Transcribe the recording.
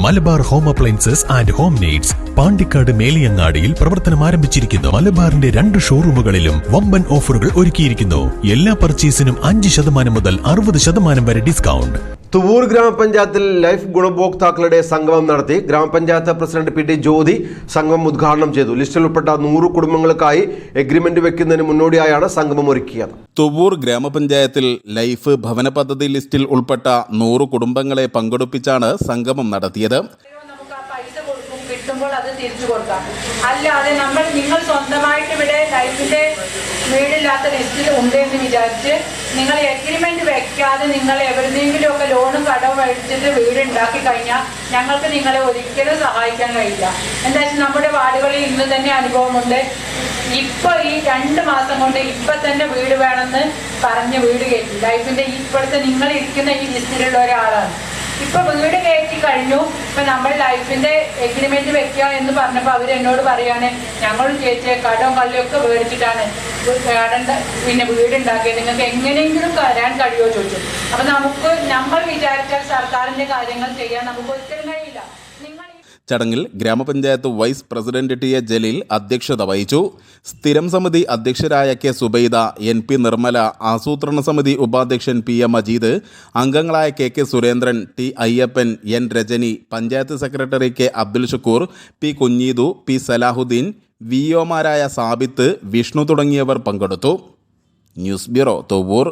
Malabar home appliances and home needs Pandikkad മേലിയങ്ങാടിയിൽ പ്രവർത്തനം ആരംഭിച്ചിരിക്കുന്നു. മലബാറിന്റെ 2 ഷോറൂമുകളിലും വമ്പൻ ഓഫറുകൾ ഒരുക്കിയിരിക്കുന്നു. എല്ലാ പർച്ചേസിനും 5% മുതൽ 60% വരെ ഡിസ്കൗണ്ട്. തുവൂർ ഗ്രാമപഞ്ചായത്തിൽ ലൈഫ് ഗുണഭോക്താക്കളുടെ സംഗമം നടത്തി. ഗ്രാമപഞ്ചായത്ത് പ്രസിഡന്റ് പി ടി ജ്യോതി സംഗമം ഉദ്ഘാടനം ചെയ്തു. ലിസ്റ്റിൽ ഉൾപ്പെട്ട 100 കുടുംബങ്ങൾക്കായി എഗ്രിമെന്റ് വെക്കുന്നതിന് മുന്നോടിയായാണ് സംഗമം ഒരുക്കിയത്. തുവൂർ ഗ്രാമപഞ്ചായത്തിൽ ലൈഫ് ഭവന പദ്ധതി ലിസ്റ്റിൽ ഉൾപ്പെട്ട 100 കുടുംബങ്ങളെ പങ്കെടുപ്പിച്ചാണ് സംഗമം നടത്തിയത്. കിട്ടുമ്പോൾ അത് തിരിച്ചു കൊടുക്കാം. അല്ലാതെ നിങ്ങൾ സ്വന്തമായിട്ട് ഇവിടെ ലൈഫിന്റെ വീടില്ലാത്ത ലിസ്റ്റിൽ ഉണ്ടെന്ന് വിചാരിച്ച് നിങ്ങൾ എഗ്രിമെന്റ് വെക്കാതെ നിങ്ങൾ എവിടെയെങ്കിലും ഒക്കെ ലോണും കടവും മേടിച്ചിട്ട് വീട് ഉണ്ടാക്കി കഴിഞ്ഞാൽ ഞങ്ങൾക്ക് നിങ്ങളെ ഒരിക്കലും സഹായിക്കാൻ കഴിയില്ല. എന്താ വെച്ചാൽ നമ്മുടെ വാർഡുകളിൽ ഇന്ന് തന്നെ അനുഭവമുണ്ട്. ഇപ്പൊ ഈ 2 മാസം കൊണ്ട് ഇപ്പൊ തന്നെ വീട് വേണമെന്ന് പറഞ്ഞ് വീട് കയറ്റി ലൈഫിന്റെ ഇപ്പോഴത്തെ നിങ്ങൾ ഇരിക്കുന്ന ഈ ലിസ്റ്റിലുള്ള ഒരാളാണ്. ഇപ്പൊ വീട് കയറ്റി കഴിഞ്ഞു. ഇപ്പൊ നമ്മൾ ലൈഫിന്റെ എഗ്രിമെന്റ് വെക്കുക എന്ന് പറഞ്ഞപ്പോ അവരെന്നോട് പറയാണ്, ഞങ്ങൾ ചേച്ചിയെ കടവും കള്ളിയൊക്കെ മേടിച്ചിട്ടാണ് പിന്നെ വീടുണ്ടാക്കിയത്, നിങ്ങൾക്ക് എങ്ങനെയെങ്കിലും തരാൻ കഴിയുമോ ചോദിച്ചു. അപ്പൊ നമ്മൾ വിചാരിച്ചാൽ സർക്കാരിന്റെ കാര്യങ്ങൾ ചെയ്യാൻ നമുക്ക് ഒരിക്കലും കഴിയില്ല. ചടങ്ങിൽ ഗ്രാമപഞ്ചായത്ത് vice president T A Jaleel അധ്യക്ഷത വഹിച്ചു. സ്ഥിരം സമിതി അധ്യക്ഷരായ K Subaida, N P Nirmala, ആസൂത്രണ സമിതി ഉപാധ്യക്ഷൻ പി എ മജീദ്, അംഗങ്ങളായ K K Surendran, T Ayyappan, N Rajani, panchayat secretary K Abdul Shukkur, P Kunjeedu, P Salahuddin, വിഒമാരായ സാബിത്ത്, വിഷ്ണു തുടങ്ങിയവർ പങ്കെടുത്തു. News bureau Thuvur.